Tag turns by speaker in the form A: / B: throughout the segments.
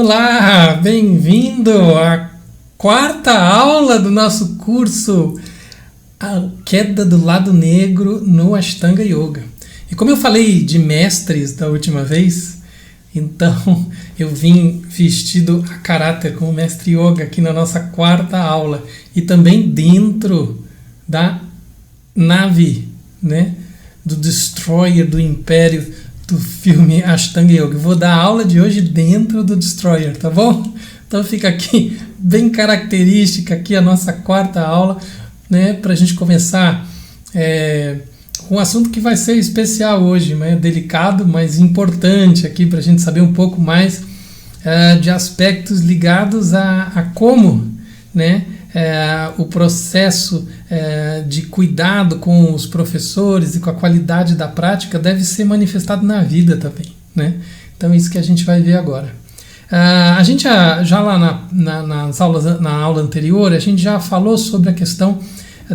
A: Olá, bem-vindo à quarta aula do nosso curso A Queda do Lado Negro no Ashtanga Yoga. E como eu falei de mestres da última vez, então eu vim vestido a caráter como mestre yoga aqui na nossa quarta aula e também dentro da nave, né, do Destroyer do Império do filme Ashtanga Yoga. Eu vou dar a aula de hoje dentro do Destroyer, tá bom? Então fica aqui bem característica aqui a nossa quarta aula, né, para a gente começar com um assunto que vai ser especial hoje, né, delicado, mas importante aqui para a gente saber um pouco mais de aspectos ligados a como, né, o processo de cuidado com os professores e com a qualidade da prática deve ser manifestado na vida também, né? Então isso que a gente vai ver agora. A gente já lá nas aulas, na aula anterior, a gente já falou sobre a questão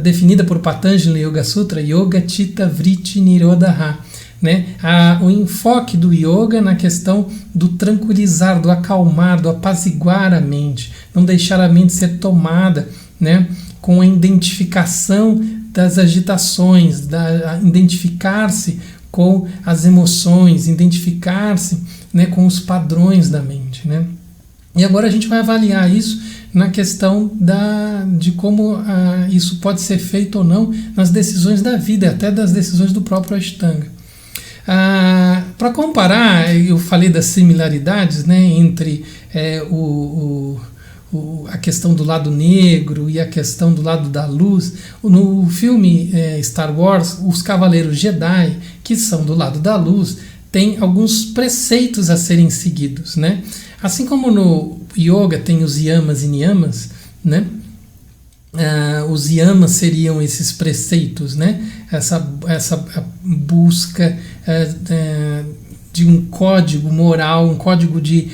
A: definida por Patanjali Yoga Sutra, Yoga Chitta Vritti Nirodha, né? O enfoque do yoga na questão do tranquilizar, do acalmar, do apaziguar a mente, não deixar a mente ser tomada, né, com a identificação das agitações, identificar-se com as emoções, identificar-se, né, com os padrões da mente, né? E agora a gente vai avaliar isso na questão de como isso pode ser feito ou não nas decisões da vida, até das decisões do próprio Ashtanga. Para comparar, eu falei das similaridades, né, entre a questão do lado negro e a questão do lado da luz. No filme Star Wars, os Cavaleiros Jedi, que são do lado da luz, têm alguns preceitos a serem seguidos, né? Assim como no yoga tem os yamas e niyamas, né? Os yamas seriam esses preceitos, né? Essa busca de um código moral, um código de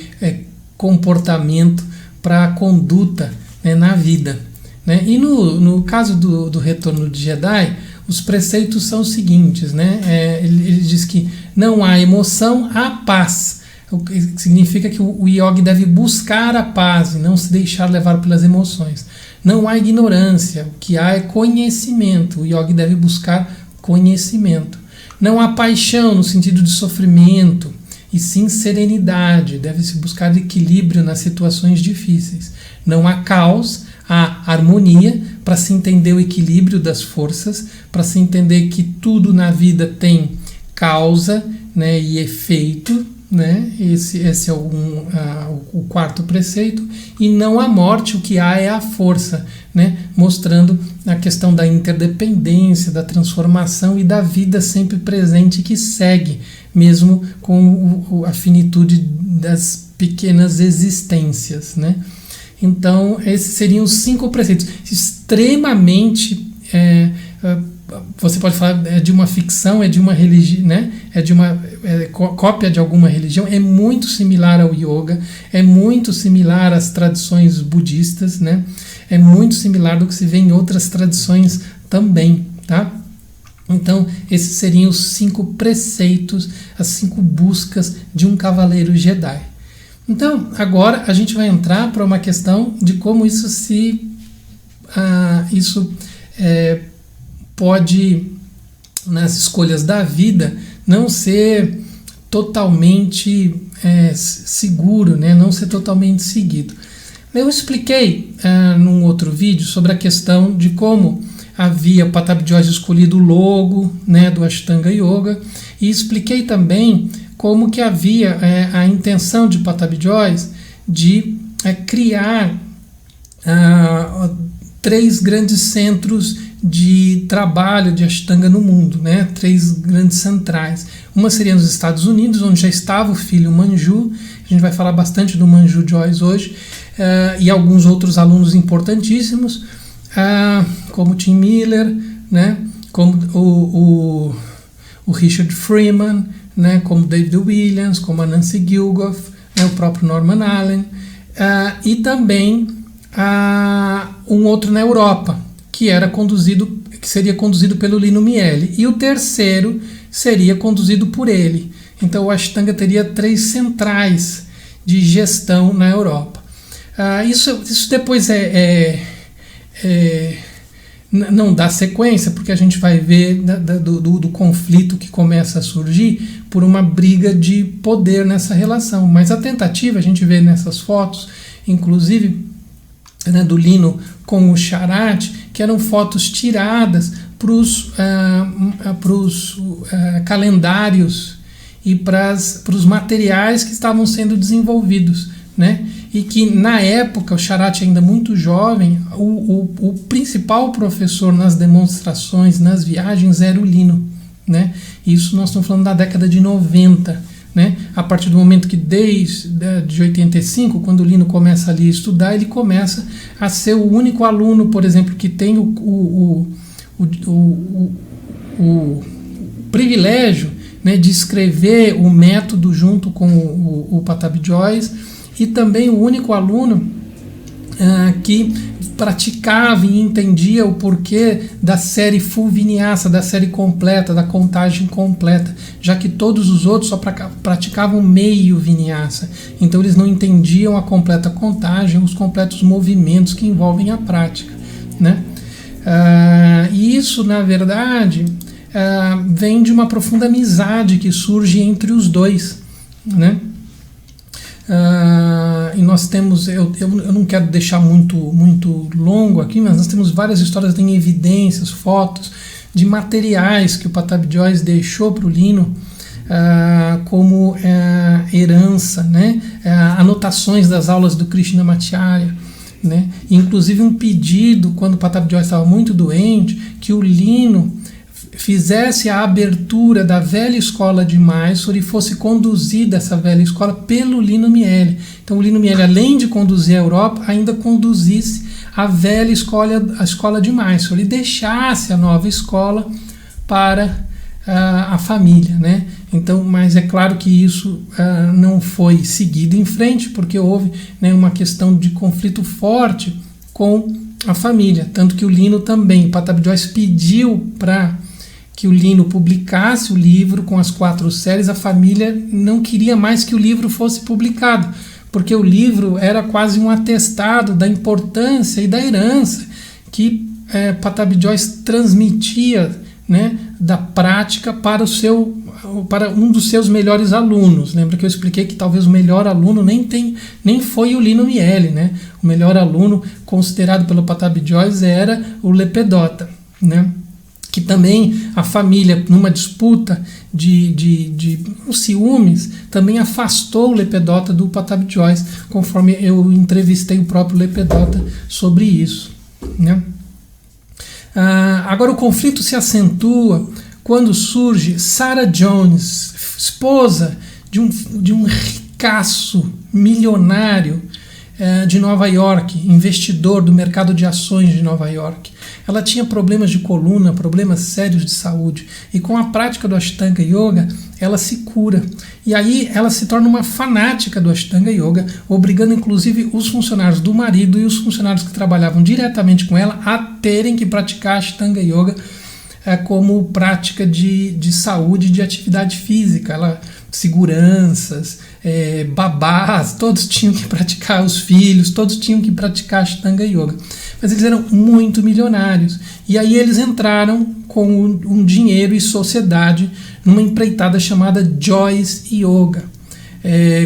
A: comportamento para a conduta, né, na vida, né? E no caso do retorno de Jedi, os preceitos são os seguintes, né? Ele diz que não há emoção, há paz. O que significa que o yogi deve buscar a paz e não se deixar levar pelas emoções. Não há ignorância, o que há é conhecimento. O yogi deve buscar conhecimento. Não há paixão no sentido de sofrimento, e sim serenidade. Deve-se buscar equilíbrio nas situações difíceis. Não há caos, há harmonia, para se entender o equilíbrio das forças, para se entender que tudo na vida tem causa, né, e efeito, né? Esse é o quarto preceito. E não há morte, o que há é a força, né? Mostrando a questão da interdependência, da transformação e da vida sempre presente que segue, mesmo com a finitude das pequenas existências, né? Então esses seriam os 5 preceitos, extremamente você pode falar de uma ficção, de uma religião, né? De uma cópia de alguma religião, é muito similar ao yoga, é muito similar às tradições budistas, né? É muito similar do que se vê em outras tradições também, tá? Então, esses seriam os 5 preceitos, as 5 buscas de um cavaleiro Jedi. Então, agora a gente vai entrar para uma questão de como isso pode, nas escolhas da vida, não ser totalmente seguro, né? Não ser totalmente seguido. Eu expliquei num outro vídeo sobre a questão de como havia Pattabhi Jois escolhido o logo, né, do Ashtanga Yoga, e expliquei também como que havia a intenção de Pattabhi Jois de criar 3 grandes centros de trabalho de Ashtanga no mundo, né? 3 grandes centrais. Uma seria nos Estados Unidos, onde já estava o filho Manju. A gente vai falar bastante do Manju Jois hoje, e alguns outros alunos importantíssimos, como Tim Miller, né? Como o Richard Freeman, né? Como David Williams, como a Nancy Gilgoff, né? O próprio Norman Allen, e também um outro na Europa, que seria conduzido pelo Lino Miele, e o terceiro seria conduzido por ele. Então o Ashtanga teria 3 centrais, de gestão na Europa. Isso depois não dá sequência, porque a gente vai ver do conflito que começa a surgir por uma briga de poder nessa relação. Mas a tentativa, a gente vê nessas fotos, inclusive, né, do Lino com o Charat, que eram fotos tiradas para os calendários e para os materiais que estavam sendo desenvolvidos, né? E que na época, o Charat ainda muito jovem, o principal professor nas demonstrações, nas viagens, era o Lino, né? Isso nós estamos falando da década de 90, né? A partir do momento que de 85, quando o Lino começa ali a estudar, ele começa a ser o único aluno, por exemplo, que tem o privilégio, né, de escrever o método junto com o Patabi Joyce, e também o único aluno que praticava e entendia o porquê da série full vinyasa, da série completa, da contagem completa, já que todos os outros só praticavam meio vinyasa. Então eles não entendiam a completa contagem, os completos movimentos que envolvem a prática, né? E isso, na verdade, vem de uma profunda amizade que surge entre os dois, né? E nós temos, eu não quero deixar muito longo aqui, mas nós temos várias histórias em evidências, fotos de materiais que o Patabi Joyce deixou para o Lino como herança, né? Anotações das aulas do Krishnamacharya, né? Inclusive um pedido, quando o Patabi Joyce estava muito doente, que o Lino fizesse a abertura da velha escola de Mysore e fosse conduzida essa velha escola pelo Lino Miele. Então o Lino Miele, além de conduzir a Europa, ainda conduzisse a velha escola, a escola de Mysore, e deixasse a nova escola para a família, né? Então, mas é claro que isso não foi seguido em frente, porque houve, né, uma questão de conflito forte com a família, tanto que o Lino também, Patabi Joyce pediu para que o Lino publicasse o livro com as 4 séries. A família não queria mais que o livro fosse publicado, porque o livro era quase um atestado da importância e da herança que Patabi Joyce transmitia, né, da prática para um dos seus melhores alunos. Lembra que eu expliquei que talvez o melhor aluno nem foi o Lino Miele, né? O melhor aluno considerado pelo Patabi Joyce era o Lepedota, né? Que também a família, numa disputa de ciúmes, também afastou o Lepedota do Patabi Joyce, conforme eu entrevistei o próprio Lepedota sobre isso, né? Agora o conflito se acentua quando surge Sarah Jones, esposa de um ricaço milionário de Nova York, investidor do mercado de ações de Nova York. Ela tinha problemas de coluna, problemas sérios de saúde, e com a prática do Ashtanga Yoga, ela se cura. E aí ela se torna uma fanática do Ashtanga Yoga, obrigando inclusive os funcionários do marido e os funcionários que trabalhavam diretamente com ela a terem que praticar Ashtanga Yoga como prática de saúde, de atividade física. Seguranças, babás, todos tinham que praticar, os filhos, todos tinham que praticar Ashtanga Yoga. Mas eles eram muito milionários. E aí eles entraram com um dinheiro e sociedade numa empreitada chamada Joyce Yoga,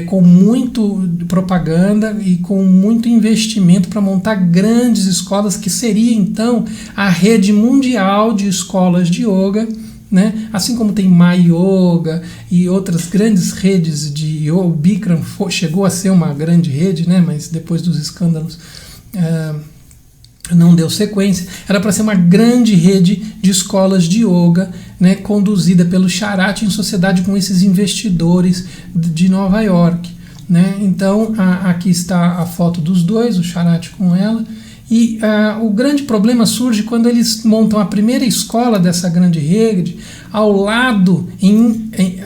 A: com muito propaganda e com muito investimento para montar grandes escolas, que seria então a rede mundial de escolas de yoga, né? Assim como tem Maya Yoga e outras grandes redes de yoga. O Bikram chegou a ser uma grande rede, né? Mas depois dos escândalos não deu sequência. Era para ser uma grande rede de escolas de yoga, né, conduzida pelo Charat em sociedade com esses investidores de Nova York, né? Então aqui está a foto dos dois, o Charat com ela. E o grande problema surge quando eles montam a primeira escola dessa grande rede. Ao lado,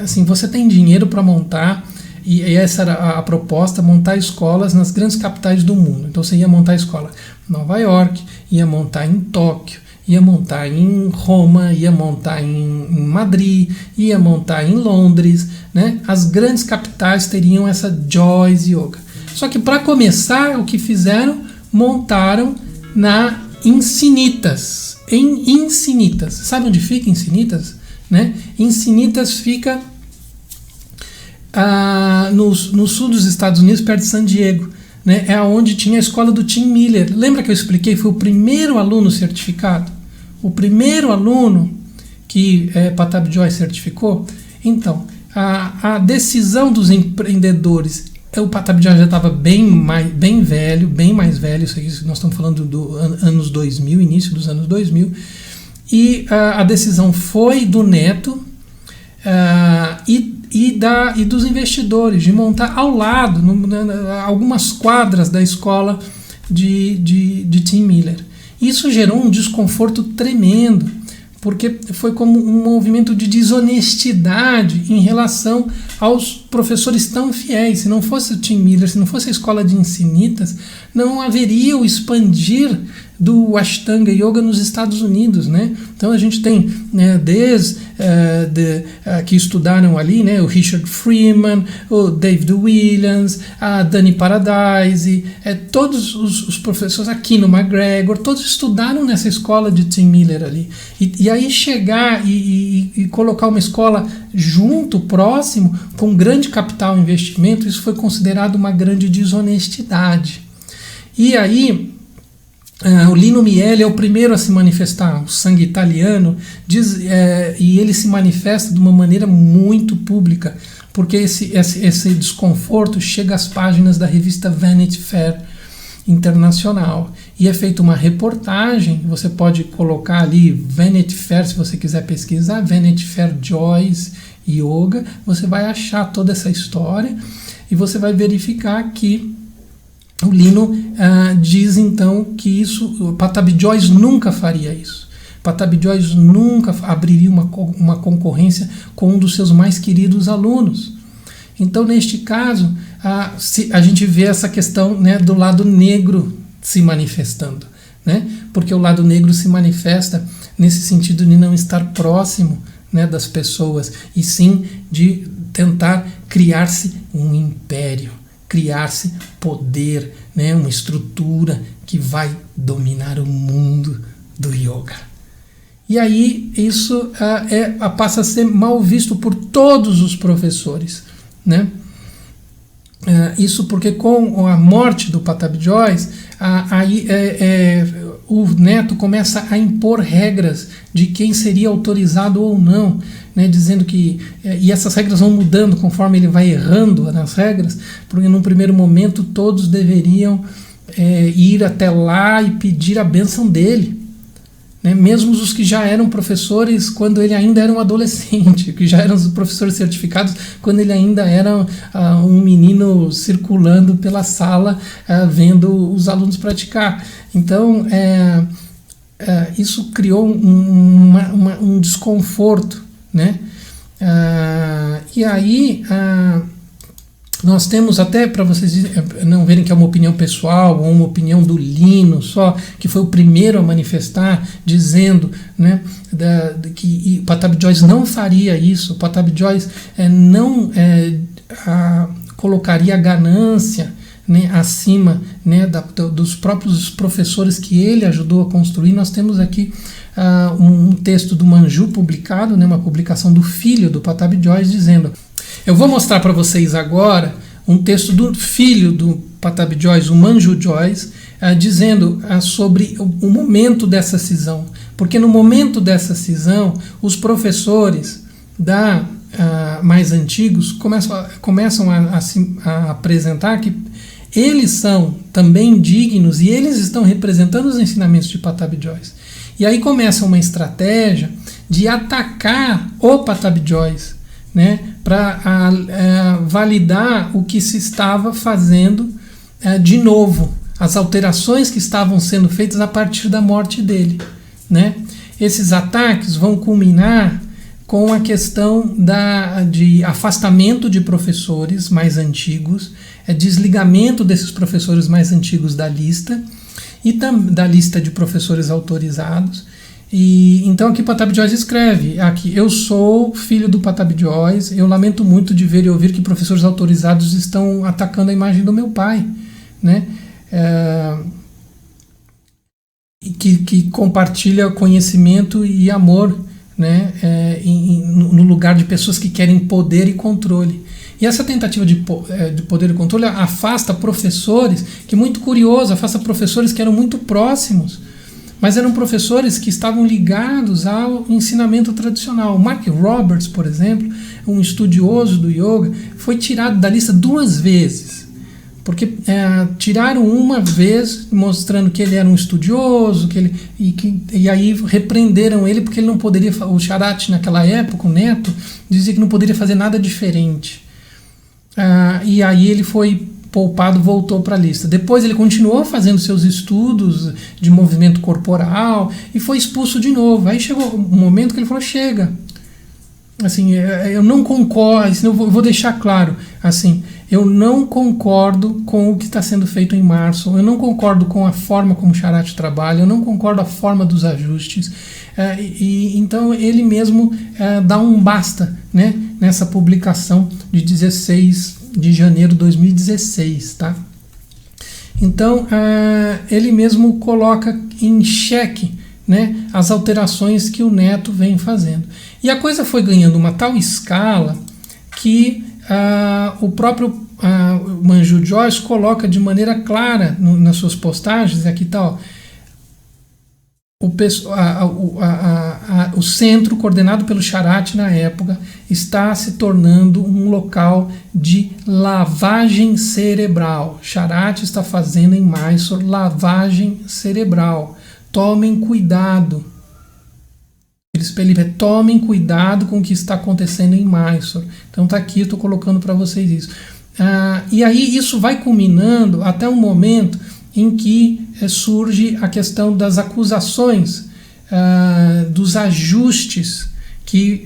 A: assim, você tem dinheiro para montar, e essa era a proposta, montar escolas nas grandes capitais do mundo. Então você ia montar a escola em Nova York, ia montar em Tóquio, ia montar em Roma, ia montar em Madrid, ia montar em Londres, né? As grandes capitais teriam essa Joyce Yoga. Só que para começar, o que fizeram? Montaram na Encinitas. Em Encinitas. Sabe onde fica Encinitas? Né? Encinitas fica no sul dos Estados Unidos, perto de San Diego. Né? É onde tinha a escola do Tim Miller. Lembra que eu expliquei? Foi o primeiro aluno certificado? O primeiro aluno que Pattabhi Jois certificou? Então, a decisão dos empreendedores, o Pattabhi Jois já estava bem velho, bem mais velho, isso aqui nós estamos falando do anos 2000, início dos anos 2000, e a decisão foi do neto e dos investidores, de montar ao lado, algumas quadras da escola de Tim Miller. Isso gerou um desconforto tremendo, porque foi como um movimento de desonestidade em relação aos professores tão fiéis. Se não fosse o Tim Miller, se não fosse a escola de Encinitas, não haveria o expandir do Ashtanga Yoga nos Estados Unidos, né? Então a gente tem, né, desde que estudaram ali, né, o Richard Freeman, o David Williams, a Dani Paradise, todos os professores aqui no McGregor, todos estudaram nessa escola de Tim Miller ali. E aí chegar e colocar uma escola junto, próximo, com grande capital e investimento, isso foi considerado uma grande desonestidade. E aí o Lino Miele é o primeiro a se manifestar, o sangue italiano, e ele se manifesta de uma maneira muito pública, porque esse desconforto chega às páginas da revista Vanity Fair Internacional, e é feita uma reportagem. Você pode colocar ali Vanity Fair, se você quiser pesquisar, Vanity Fair Joyce Yoga, você vai achar toda essa história, e você vai verificar que o Lino diz então que o Pattabhi Jois nunca faria isso. Pattabhi Jois nunca abriria uma concorrência com um dos seus mais queridos alunos. Então, neste caso, a gente vê essa questão, né, do lado negro se manifestando, né? Porque o lado negro se manifesta nesse sentido de não estar próximo, né, das pessoas, e sim de tentar criar-se um império, criar-se poder, né, uma estrutura que vai dominar o mundo do yoga. E aí isso passa a ser mal visto por todos os professores, né? Isso porque com a morte do Pattabhi Jois, o neto começa a impor regras de quem seria autorizado ou não, né, dizendo que, e essas regras vão mudando conforme ele vai errando nas regras, porque num primeiro momento todos deveriam ir até lá e pedir a bênção dele, né, mesmo os que já eram professores quando ele ainda era um adolescente, que já eram os professores certificados quando ele ainda era um menino circulando pela sala, vendo os alunos praticar. Então isso criou um desconforto, né? E aí nós temos, até para vocês não verem que é uma opinião pessoal ou uma opinião do Lino só, que foi o primeiro a manifestar, dizendo, né, que Pattabhi Jois não faria isso. Pattabhi Jois não colocaria a ganância, né, acima, né, dos próprios professores que ele ajudou a construir. Nós temos aqui um texto do Manju publicado, né, uma publicação do filho do Pattabhi Jois, dizendo: eu vou mostrar para vocês agora um texto do filho do Pattabhi Jois, o Manju Jois, dizendo sobre o momento dessa cisão. Porque no momento dessa cisão, os professores mais antigos começam a apresentar que eles são também dignos e eles estão representando os ensinamentos de Pattabhi Jois. E aí começa uma estratégia de atacar o Pattabhi Jois, né, para validar o que se estava fazendo de novo, as alterações que estavam sendo feitas a partir da morte dele, né? Esses ataques vão culminar com a questão de afastamento de professores mais antigos, desligamento desses professores mais antigos da lista, e da lista de professores autorizados, E então aqui Pattabhi Jois escreve, aqui, eu sou filho do Pattabhi Jois, eu lamento muito de ver e ouvir que professores autorizados estão atacando a imagem do meu pai, né? Que compartilha conhecimento e amor, né? No lugar de pessoas que querem poder e controle. E essa tentativa de poder e controle afasta professores, que é muito curioso, afasta professores que eram muito próximos, mas eram professores que estavam ligados ao ensinamento tradicional. Mark Roberts, por exemplo, um estudioso do yoga, foi tirado da lista 2 vezes, porque tiraram uma vez mostrando que ele era um estudioso, e aí repreenderam ele porque ele não poderia, o Charati naquela época, o neto, dizia que não poderia fazer nada diferente. E aí ele foi poupado, voltou para a lista. Depois ele continuou fazendo seus estudos de movimento corporal e foi expulso de novo. Aí chegou um momento que ele falou, chega. Assim, eu não concordo, eu vou deixar claro, assim, eu não concordo com o que está sendo feito em março, eu não concordo com a forma como o Charati trabalha, eu não concordo com a forma dos ajustes, então ele mesmo dá um basta, né, nessa publicação de 16 de janeiro de 2016, tá? Então, ele mesmo coloca em xeque, né, as alterações que o neto vem fazendo. E a coisa foi ganhando uma tal escala que o próprio Manju Jois coloca de maneira clara nas suas postagens, aqui tá, ó, o centro, coordenado pelo Charati na época, está se tornando um local de lavagem cerebral. Charati está fazendo em Mysore lavagem cerebral. Tomem cuidado. Tomem cuidado com o que está acontecendo em Mysore. Então tá aqui, eu estou colocando para vocês isso. E aí isso vai culminando até um momento em que surge a questão das acusações, dos ajustes, que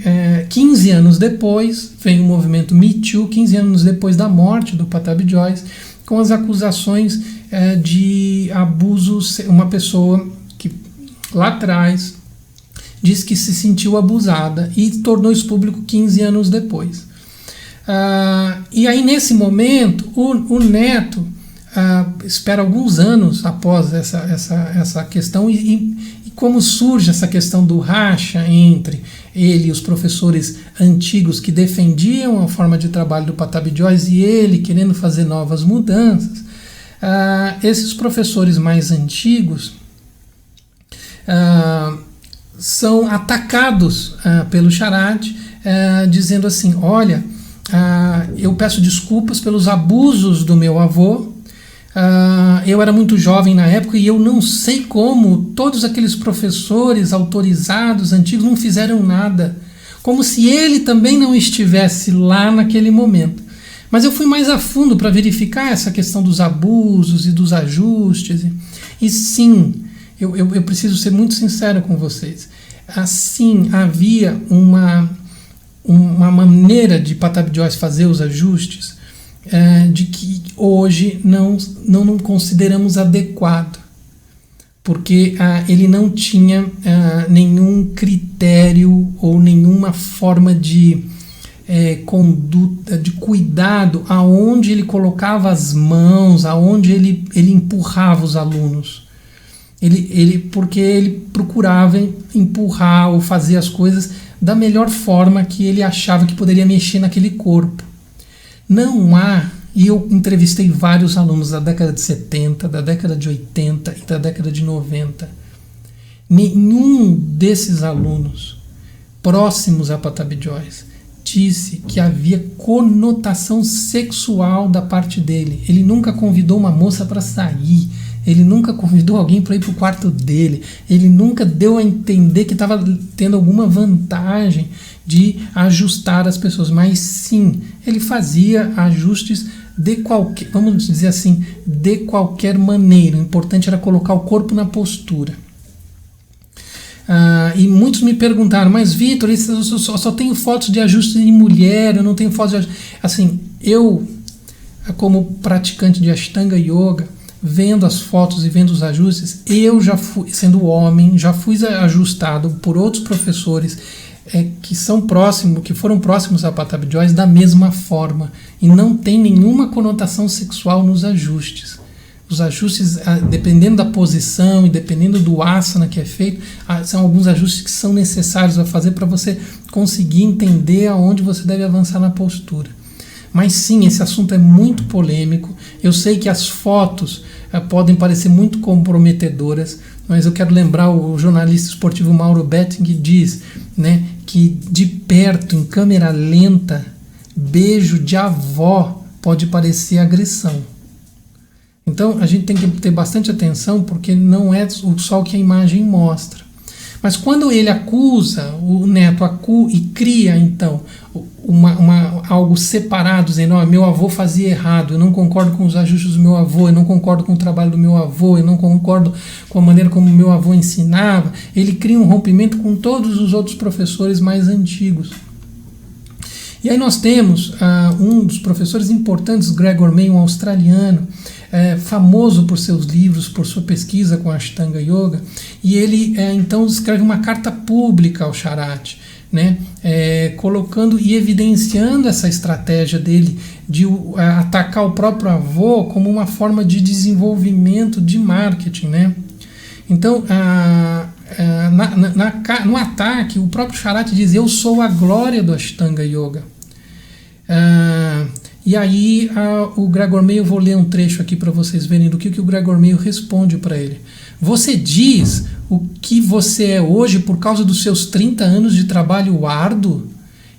A: 15 anos depois vem o movimento Me Too, 15 anos depois da morte do Pattabhi Jois, com as acusações de abuso. Uma pessoa que lá atrás diz que se sentiu abusada e tornou isso público 15 anos depois. E aí nesse momento o neto espera alguns anos após essa questão, e como surge essa questão do racha entre ele e os professores antigos que defendiam a forma de trabalho do Pattabhi Jois e ele querendo fazer novas mudanças, esses professores mais antigos são atacados pelo Charati, dizendo assim, olha, eu peço desculpas pelos abusos do meu avô, eu era muito jovem na época e eu não sei como todos aqueles professores autorizados, antigos, não fizeram nada, como se ele também não estivesse lá naquele momento. Mas eu fui mais a fundo para verificar essa questão dos abusos e dos ajustes, e sim, eu preciso ser muito sincero com vocês, assim, havia uma maneira de Pattabhi Jois fazer os ajustes de que hoje não consideramos adequado, porque ele não tinha nenhum critério ou nenhuma forma de conduta, de cuidado, aonde ele colocava as mãos, aonde ele empurrava os alunos. Porque ele procurava empurrar ou fazer as coisas da melhor forma que ele achava que poderia mexer naquele corpo. Não há, e eu entrevistei vários alunos da década de 70, da década de 80 e da década de 90. Nenhum desses alunos próximos a Pattabhi Jois disse que havia conotação sexual da parte dele. Ele nunca convidou uma moça para sair, ele nunca convidou alguém para ir para o quarto dele, ele nunca deu a entender que estava tendo alguma vantagem de ajustar as pessoas, mas sim, ele fazia ajustes de qualquer, vamos dizer assim, de qualquer maneira. O importante era colocar o corpo na postura. E muitos me perguntaram, mas Vitor, eu só tenho fotos de ajustes em mulher, eu não tenho fotos de ajustes. Assim, eu, como praticante de Ashtanga Yoga, vendo as fotos e vendo os ajustes, eu já fui, sendo homem, já fui ajustado por outros professores que foram próximos a Patabi Joyce da mesma forma, e não tem nenhuma conotação sexual nos ajustes. Os ajustes, dependendo da posição e dependendo do asana que é feito, são alguns ajustes que são necessários a fazer para você conseguir entender aonde você deve avançar na postura. Mas sim, esse assunto é muito polêmico. Eu sei que as fotos podem parecer muito comprometedoras, mas eu quero lembrar, o jornalista esportivo Mauro Betting diz, né, que de perto, em câmera lenta, beijo de avó pode parecer agressão. Então a gente tem que ter bastante atenção, porque não é só o que a imagem mostra. Mas quando ele acusa, o neto e cria então algo separado, dizendo: meu avô fazia errado, eu não concordo com os ajustes do meu avô, eu não concordo com o trabalho do meu avô, eu não concordo com a maneira como o meu avô ensinava, ele cria um rompimento com todos os outros professores mais antigos. E aí nós temos um dos professores importantes, Gregor May, um australiano, famoso por seus livros, por sua pesquisa com a Ashtanga Yoga, e ele então escreve uma carta pública ao Sharath, né, colocando e evidenciando essa estratégia dele de atacar o próprio avô como uma forma de desenvolvimento de marketing, né? Então, no ataque, o próprio Sharath diz: eu sou a glória do Ashtanga Yoga. E aí o Gregor May, eu vou ler um trecho aqui para vocês verem do que o Gregor May responde para ele. Você diz o que você é hoje por causa dos seus 30 anos de trabalho árduo?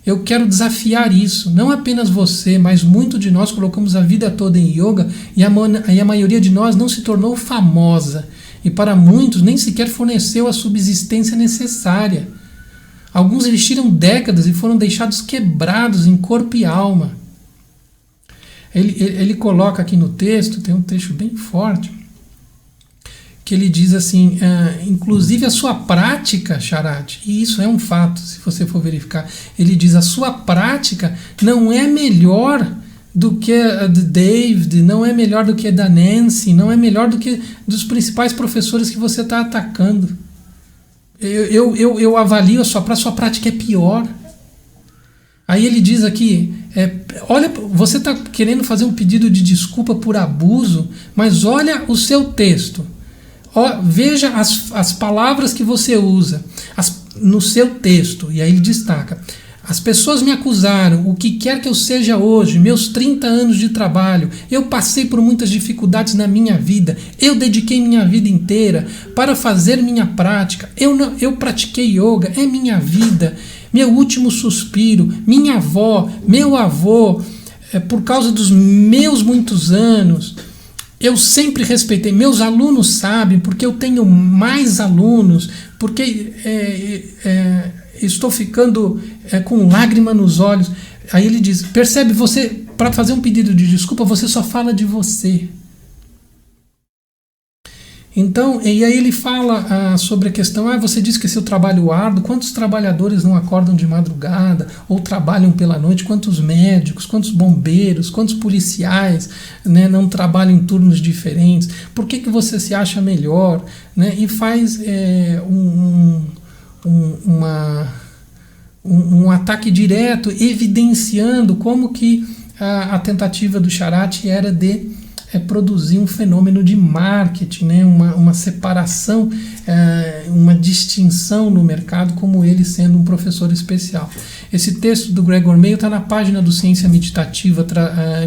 A: Eu quero desafiar isso. Não apenas você, mas muito de nós colocamos a vida toda em yoga e a maioria de nós não se tornou famosa. E para muitos nem sequer forneceu a subsistência necessária. Alguns investiram décadas e foram deixados quebrados em corpo e alma. Ele coloca aqui no texto, tem um trecho bem forte, que ele diz assim: inclusive a sua prática, Sharath, e isso é um fato, se você for verificar, ele diz: a sua prática não é melhor do que a de David, não é melhor do que a da Nancy, não é melhor do que dos principais professores que você está atacando. Eu avalio a sua prática é pior. Aí ele diz aqui: olha, você está querendo fazer um pedido de desculpa por abuso, mas olha o seu texto. Veja as palavras que você usa no seu texto. E aí ele destaca: as pessoas me acusaram, o que quer que eu seja hoje, meus 30 anos de trabalho, eu passei por muitas dificuldades na minha vida, eu dediquei minha vida inteira para fazer minha prática, eu pratiquei yoga, é minha vida, meu último suspiro, minha avó, meu avô, por causa dos meus muitos anos, eu sempre respeitei, meus alunos sabem, porque eu tenho mais alunos, porque estou ficando com lágrima nos olhos. Aí ele diz: percebe, você, para fazer um pedido de desculpa, você só fala de você. Então, e aí ele fala sobre a questão: você disse que seu trabalho árduo, quantos trabalhadores não acordam de madrugada ou trabalham pela noite, quantos médicos, quantos bombeiros, quantos policiais, né, não trabalham em turnos diferentes, por que você se acha melhor, né? E faz um ataque direto, evidenciando como que a tentativa do Sharath era de produzir um fenômeno de marketing, né? uma separação, uma distinção no mercado, como ele sendo um professor especial. Esse texto do Gregor May está na página do Ciência Meditativa,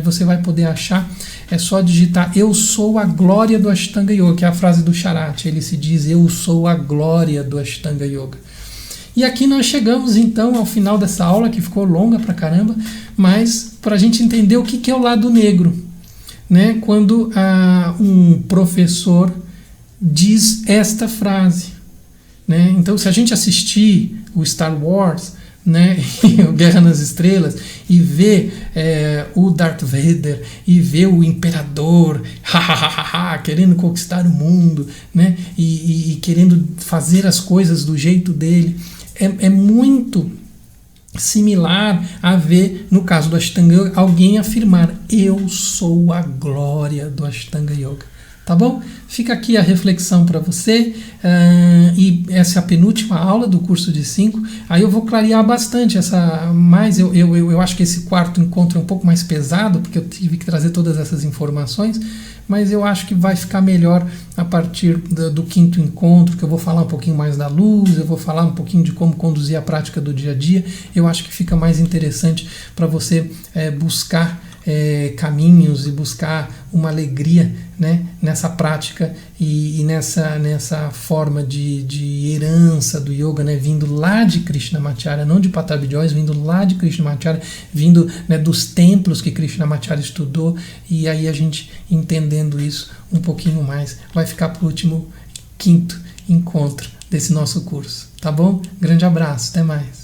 A: você vai poder achar, é só digitar: eu sou a glória do Ashtanga Yoga, que é a frase do Sharath, ele se diz: eu sou a glória do Ashtanga Yoga. E aqui nós chegamos então ao final dessa aula, que ficou longa pra caramba, mas para a gente entender o que é o lado negro, né? Quando um professor diz esta frase, né? Então, se a gente assistir o Star Wars, né, o Guerra nas Estrelas, e ver o Darth Vader, e ver o Imperador querendo conquistar o mundo, né, e querendo fazer as coisas do jeito dele, é muito similar a ver, no caso do Ashtanga Yoga, alguém afirmar: eu sou a glória do Ashtanga Yoga. tá bom? Fica aqui a reflexão para você, e essa é a penúltima aula do curso de 5. Aí eu vou clarear bastante mas eu acho que esse quarto encontro é um pouco mais pesado, porque eu tive que trazer todas essas informações, mas eu acho que vai ficar melhor a partir do quinto encontro, que eu vou falar um pouquinho mais da luz, eu vou falar um pouquinho de como conduzir a prática do dia a dia. Eu acho que fica mais interessante para você buscar caminhos e buscar uma alegria, né, nessa prática e nessa forma de herança do yoga, né, vindo lá de Krishnamacharya, não de Pattabhi Jois, vindo lá de Krishnamacharya, vindo, né, dos templos que Krishnamacharya estudou, e aí a gente entendendo isso um pouquinho mais, vai ficar para o último quinto encontro desse nosso curso, tá bom? Grande abraço, até mais.